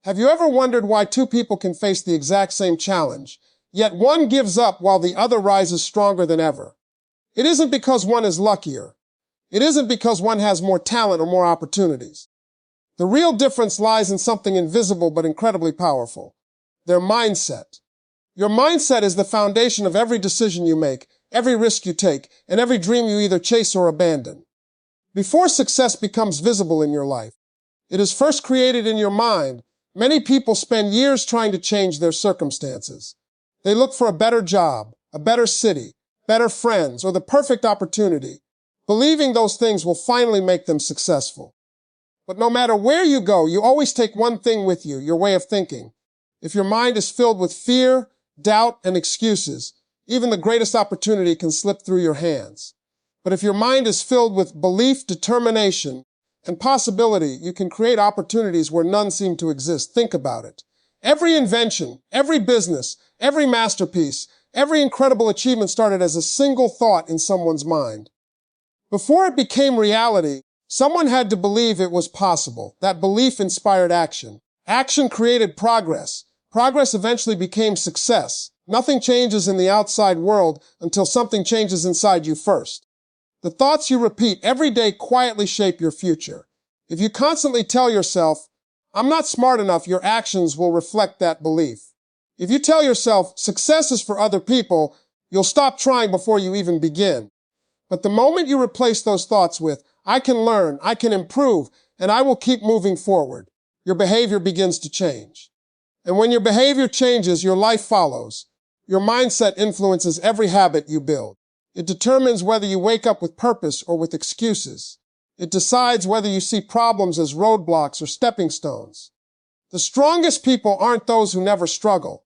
Have you ever wondered why two people can face the exact same challenge, yet one gives up while the other rises stronger than ever? It isn't because one is luckier. It isn't because one has more talent or more opportunities. The real difference lies in something invisible but incredibly powerful: their mindset. Your mindset is the foundation of every decision you make, every risk you take, and every dream you either chase or abandon. Before success becomes visible in your life, it is first created in your mind. Many people spend years trying to change their circumstances. They look for a better job, a better city, better friends, or the perfect opportunity, believing those things will finally make them successful. But no matter where you go, you always take one thing with you: your way of thinking. If your mind is filled with fear, doubt, and excuses, even the greatest opportunity can slip through your hands. But if your mind is filled with belief, determination, and possibility, you can create opportunities where none seem to exist. Think about it. Every invention, every business, every masterpiece, every incredible achievement started as a single thought in someone's mind. Before it became reality, someone had to believe it was possible. That belief inspired action. Action created progress. Progress eventually became success. Nothing changes in the outside world until something changes inside you first. The thoughts you repeat every day quietly shape your future. If you constantly tell yourself, "I'm not smart enough," your actions will reflect that belief. If you tell yourself, "Success is for other people," you'll stop trying before you even begin. But the moment you replace those thoughts with, "I can learn, I can improve, and I will keep moving forward," your behavior begins to change. And when your behavior changes, your life follows. Your mindset influences every habit you build. It determines whether you wake up with purpose or with excuses. It decides whether you see problems as roadblocks or stepping stones. The strongest people aren't those who never struggle.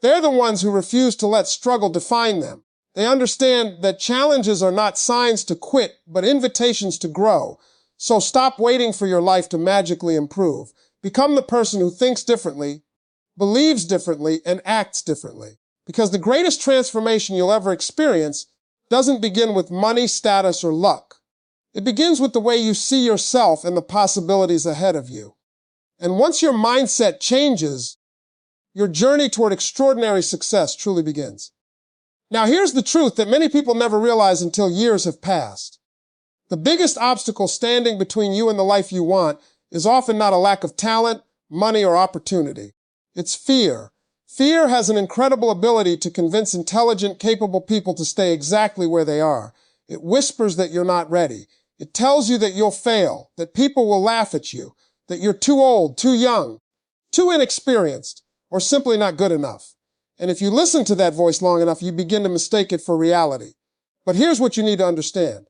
They're the ones who refuse to let struggle define them. They understand that challenges are not signs to quit, but invitations to grow. So stop waiting for your life to magically improve. Become the person who thinks differently, believes differently, and acts differently. Because the greatest transformation you'll ever experience doesn't begin with money, status, or luck. It begins with the way you see yourself and the possibilities ahead of you. And once your mindset changes, your journey toward extraordinary success truly begins. Now, here's the truth that many people never realize until years have passed. The biggest obstacle standing between you and the life you want is often not a lack of talent, money, or opportunity. It's fear. Fear has an incredible ability to convince intelligent, capable people to stay exactly where they are. It whispers that you're not ready. It tells you that you'll fail, that people will laugh at you, that you're too old, too young, too inexperienced, or simply not good enough. And if you listen to that voice long enough, you begin to mistake it for reality. But here's what you need to understand.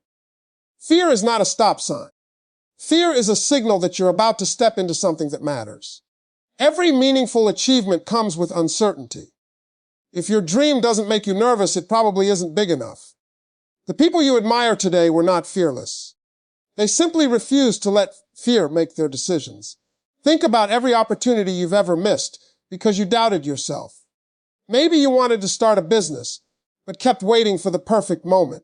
Fear is not a stop sign. Fear is a signal that you're about to step into something that matters. Every meaningful achievement comes with uncertainty. If your dream doesn't make you nervous, it probably isn't big enough. The people you admire today were not fearless. They simply refused to let fear make their decisions. Think about every opportunity you've ever missed because you doubted yourself. Maybe you wanted to start a business, but kept waiting for the perfect moment.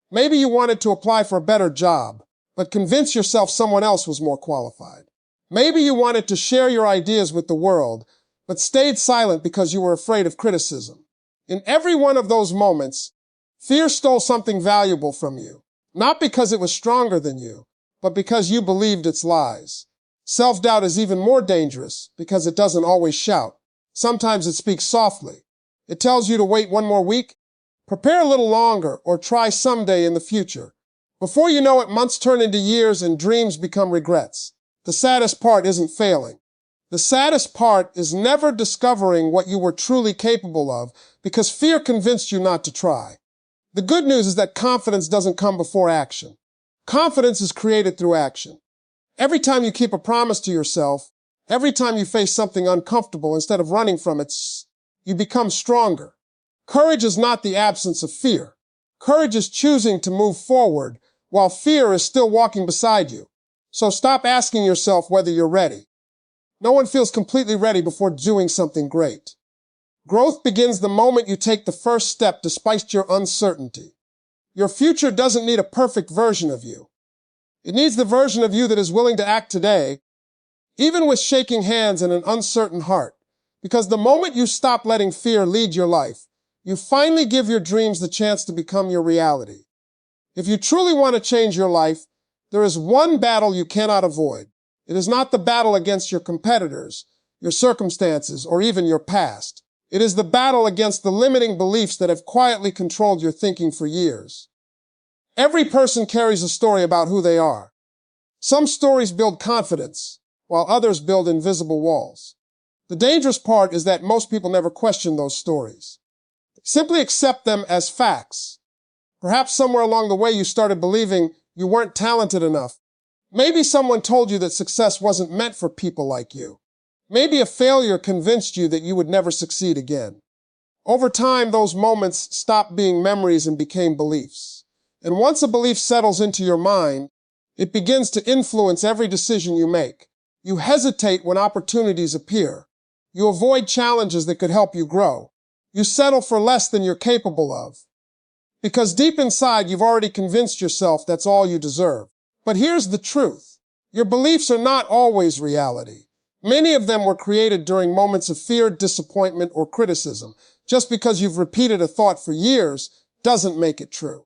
Maybe you wanted to apply for a better job, but convinced yourself someone else was more qualified. Maybe you wanted to share your ideas with the world, but stayed silent because you were afraid of criticism. In every one of those moments, fear stole something valuable from you, not because it was stronger than you, but because you believed its lies. Self-doubt is even more dangerous because it doesn't always shout. Sometimes it speaks softly. It tells you to wait one more week, prepare a little longer, or try someday in the future. Before you know it, months turn into years and dreams become regrets. The saddest part isn't failing. The saddest part is never discovering what you were truly capable of because fear convinced you not to try. The good news is that confidence doesn't come before action. Confidence is created through action. Every time you keep a promise to yourself, every time you face something uncomfortable instead of running from it, you become stronger. Courage is not the absence of fear. Courage is choosing to move forward while fear is still walking beside you. So stop asking yourself whether you're ready. No one feels completely ready before doing something great. Growth begins the moment you take the first step despite your uncertainty. Your future doesn't need a perfect version of you. It needs the version of you that is willing to act today, even with shaking hands and an uncertain heart. Because the moment you stop letting fear lead your life, you finally give your dreams the chance to become your reality. If you truly want to change your life, there is one battle you cannot avoid. It is not the battle against your competitors, your circumstances, or even your past. It is the battle against the limiting beliefs that have quietly controlled your thinking for years. Every person carries a story about who they are. Some stories build confidence, while others build invisible walls. The dangerous part is that most people never question those stories. They simply accept them as facts. Perhaps somewhere along the way you started believing you weren't talented enough. Maybe someone told you that success wasn't meant for people like you. Maybe a failure convinced you that you would never succeed again. Over time, those moments stopped being memories and became beliefs. And once a belief settles into your mind, it begins to influence every decision you make. You hesitate when opportunities appear. You avoid challenges that could help you grow. You settle for less than you're capable of. Because deep inside, you've already convinced yourself that's all you deserve. But here's the truth. Your beliefs are not always reality. Many of them were created during moments of fear, disappointment, or criticism. Just because you've repeated a thought for years doesn't make it true.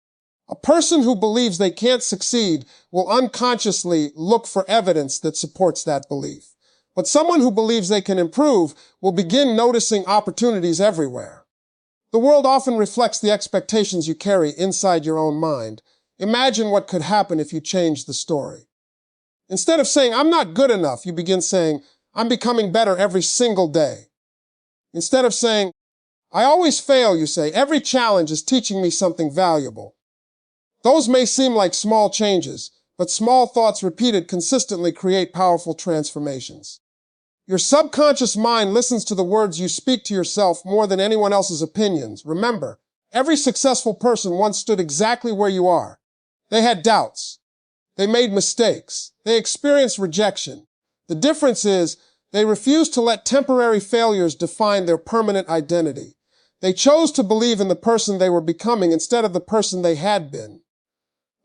A person who believes they can't succeed will unconsciously look for evidence that supports that belief. But someone who believes they can improve will begin noticing opportunities everywhere. The world often reflects the expectations you carry inside your own mind. Imagine what could happen if you changed the story. Instead of saying, "I'm not good enough," you begin saying, "I'm becoming better every single day." Instead of saying, "I always fail," you say, "Every challenge is teaching me something valuable." Those may seem like small changes, but small thoughts repeated consistently create powerful transformations. Your subconscious mind listens to the words you speak to yourself more than anyone else's opinions. Remember, every successful person once stood exactly where you are. They had doubts. They made mistakes. They experienced rejection. The difference is they refused to let temporary failures define their permanent identity. They chose to believe in the person they were becoming instead of the person they had been.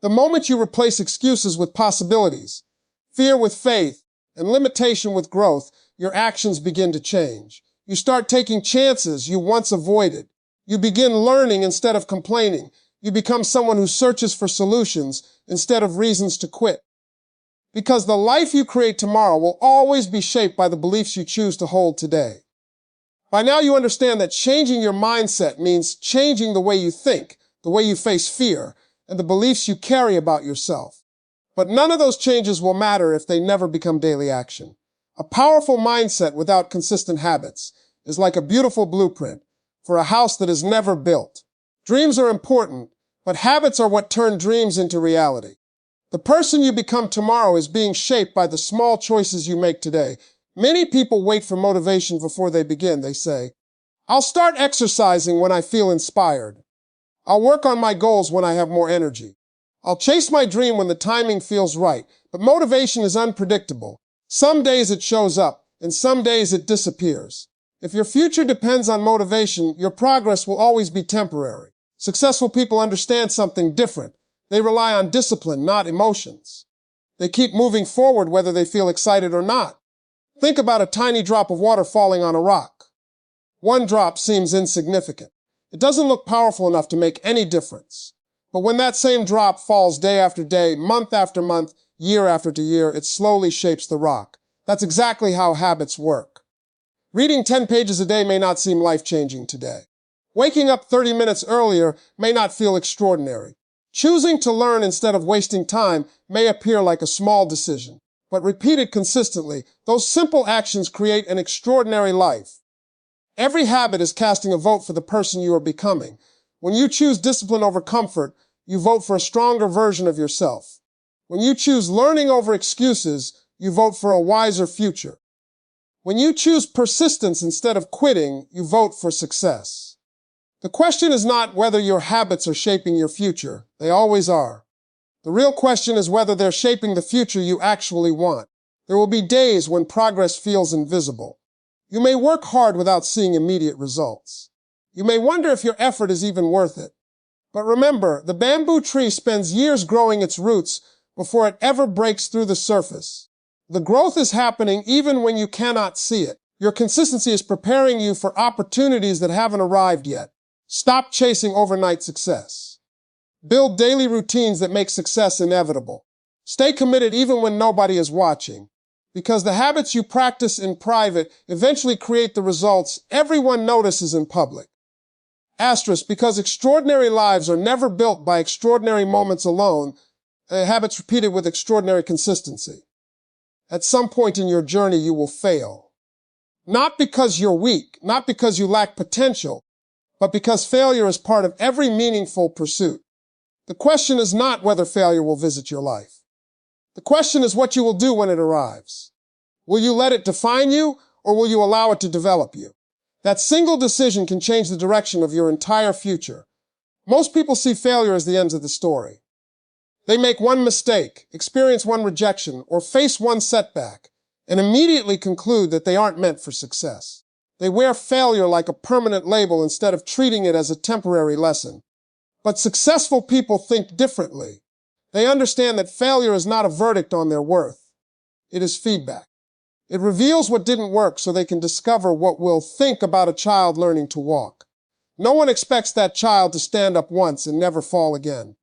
The moment you replace excuses with possibilities, fear with faith, and limitation with growth, your actions begin to change. You start taking chances you once avoided. You begin learning instead of complaining. You become someone who searches for solutions instead of reasons to quit. Because the life you create tomorrow will always be shaped by the beliefs you choose to hold today. By now you understand that changing your mindset means changing the way you think, the way you face fear, and the beliefs you carry about yourself. But none of those changes will matter if they never become daily action. A powerful mindset without consistent habits is like a beautiful blueprint for a house that is never built. Dreams are important, but habits are what turn dreams into reality. The person you become tomorrow is being shaped by the small choices you make today. Many people wait for motivation before they begin. They say, "I'll start exercising when I feel inspired. I'll work on my goals when I have more energy. I'll chase my dream when the timing feels right." But motivation is unpredictable. Some days it shows up, and some days it disappears. If your future depends on motivation, your progress will always be temporary. Successful people understand something different. They rely on discipline, not emotions. They keep moving forward whether they feel excited or not. Think about a tiny drop of water falling on a rock. One drop seems insignificant. It doesn't look powerful enough to make any difference. But when that same drop falls day after day, month after month, year after year, it slowly shapes the rock. That's exactly how habits work. Reading 10 pages a day may not seem life-changing today. Waking up 30 minutes earlier may not feel extraordinary. Choosing to learn instead of wasting time may appear like a small decision. But repeated consistently, those simple actions create an extraordinary life. Every habit is casting a vote for the person you are becoming. When you choose discipline over comfort, you vote for a stronger version of yourself. When you choose learning over excuses, you vote for a wiser future. When you choose persistence instead of quitting, you vote for success. The question is not whether your habits are shaping your future. They always are. The real question is whether they're shaping the future you actually want. There will be days when progress feels invisible. You may work hard without seeing immediate results. You may wonder if your effort is even worth it. But remember, the bamboo tree spends years growing its roots before it ever breaks through the surface. The growth is happening even when you cannot see it. Your consistency is preparing you for opportunities that haven't arrived yet. Stop chasing overnight success. Build daily routines that make success inevitable. Stay committed even when nobody is watching, because the habits you practice in private eventually create the results everyone notices in public. Asterisk, because extraordinary lives are never built by extraordinary moments alone, habits repeated with extraordinary consistency. At some point in your journey, you will fail. Not because you're weak, not because you lack potential, but because failure is part of every meaningful pursuit. The question is not whether failure will visit your life. The question is what you will do when it arrives. Will you let it define you, or will you allow it to develop you? That single decision can change the direction of your entire future. Most people see failure as the end of the story. They make one mistake, experience one rejection, or face one setback, and immediately conclude that they aren't meant for success. They wear failure like a permanent label instead of treating it as a temporary lesson. But successful people think differently. They understand that failure is not a verdict on their worth. It is feedback. It reveals what didn't work so they can discover what we'll think about a child learning to walk. No one expects that child to stand up once and never fall again.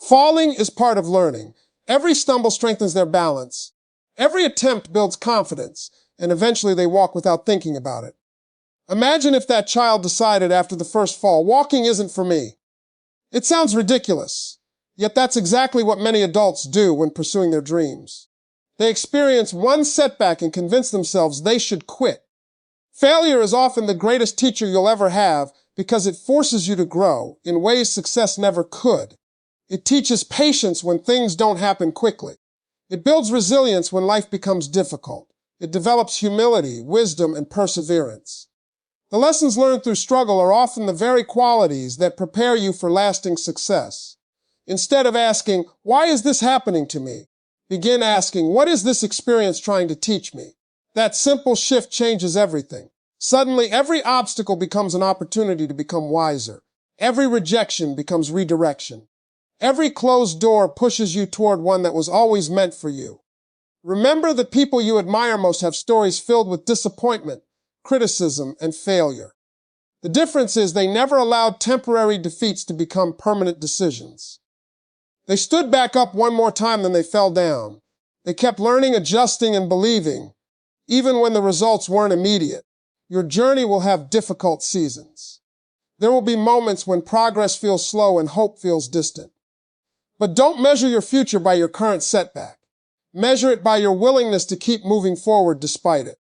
Falling is part of learning. Every stumble strengthens their balance. Every attempt builds confidence, and eventually they walk without thinking about it. Imagine if that child decided after the first fall, walking isn't for me. It sounds ridiculous, yet that's exactly what many adults do when pursuing their dreams. They experience one setback and convince themselves they should quit. Failure is often the greatest teacher you'll ever have because it forces you to grow in ways success never could. It teaches patience when things don't happen quickly. It builds resilience when life becomes difficult. It develops humility, wisdom, and perseverance. The lessons learned through struggle are often the very qualities that prepare you for lasting success. Instead of asking, "Why is this happening to me?" begin asking, "What is this experience trying to teach me?" That simple shift changes everything. Suddenly, every obstacle becomes an opportunity to become wiser. Every rejection becomes redirection. Every closed door pushes you toward one that was always meant for you. Remember, the people you admire most have stories filled with disappointment, criticism, and failure. The difference is they never allowed temporary defeats to become permanent decisions. They stood back up one more time than they fell down. They kept learning, adjusting, and believing, even when the results weren't immediate. Your journey will have difficult seasons. There will be moments when progress feels slow and hope feels distant. But don't measure your future by your current setback. Measure it by your willingness to keep moving forward despite it.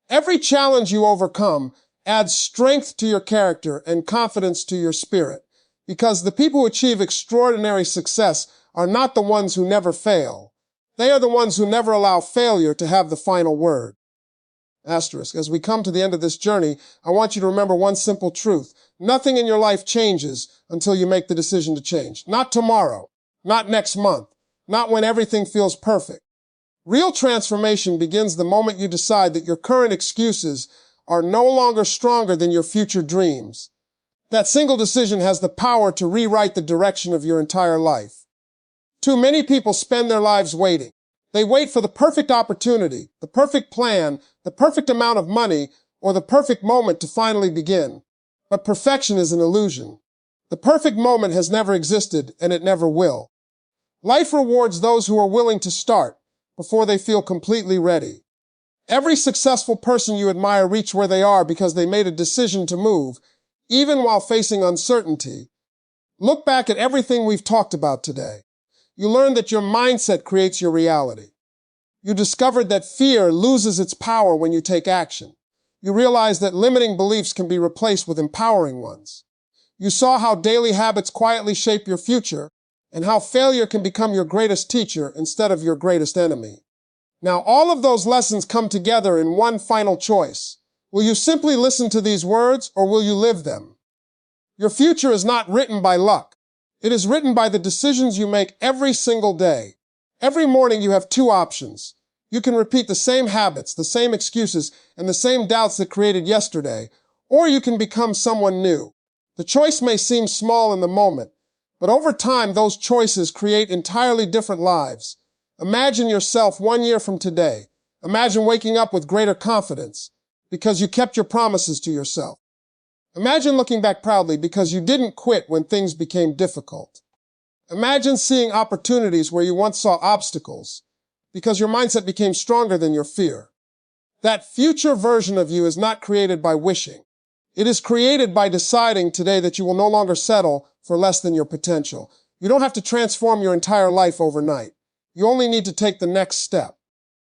Every challenge you overcome adds strength to your character and confidence to your spirit, because the people who achieve extraordinary success are not the ones who never fail. They are the ones who never allow failure to have the final word. Asterisk. As we come to the end of this journey, I want you to remember one simple truth. Nothing in your life changes until you make the decision to change. Not tomorrow. Not next month. Not when everything feels perfect. Real transformation begins the moment you decide that your current excuses are no longer stronger than your future dreams. That single decision has the power to rewrite the direction of your entire life. Too many people spend their lives waiting. They wait for the perfect opportunity, the perfect plan, the perfect amount of money, or the perfect moment to finally begin. But perfection is an illusion. The perfect moment has never existed, and it never will. Life rewards those who are willing to start before they feel completely ready. Every successful person you admire reached where they are because they made a decision to move, even while facing uncertainty. Look back at everything we've talked about today. You learned that your mindset creates your reality. You discovered that fear loses its power when you take action. You realized that limiting beliefs can be replaced with empowering ones. You saw how daily habits quietly shape your future, and how failure can become your greatest teacher instead of your greatest enemy. Now, all of those lessons come together in one final choice. Will you simply listen to these words, or will you live them? Your future is not written by luck. It is written by the decisions you make every single day. Every morning you have two options. You can repeat the same habits, the same excuses, and the same doubts that created yesterday, or you can become someone new. The choice may seem small in the moment, but over time those choices create entirely different lives. Imagine yourself 1 year from today, Imagine waking up with greater confidence because you kept your promises to yourself. Imagine looking back proudly because you didn't quit when things became difficult. Imagine seeing opportunities where you once saw obstacles because your mindset became stronger than your fear. That future version of you is not created by wishing. It is created by deciding today that you will no longer settle for less than your potential. You don't have to transform your entire life overnight. You only need to take the next step.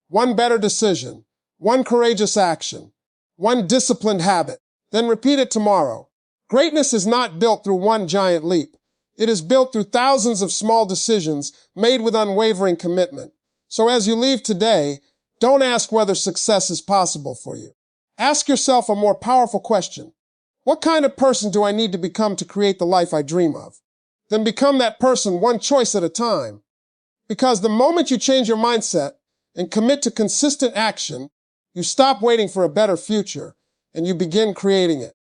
One better decision, one courageous action, one disciplined habit, then repeat it tomorrow. Greatness is not built through one giant leap. It is built through thousands of small decisions made with unwavering commitment. So as you leave today, don't ask whether success is possible for you. Ask yourself a more powerful question. What kind of person do I need to become to create the life I dream of? Then become that person one choice at a time. Because the moment you change your mindset and commit to consistent action, you stop waiting for a better future and you begin creating it.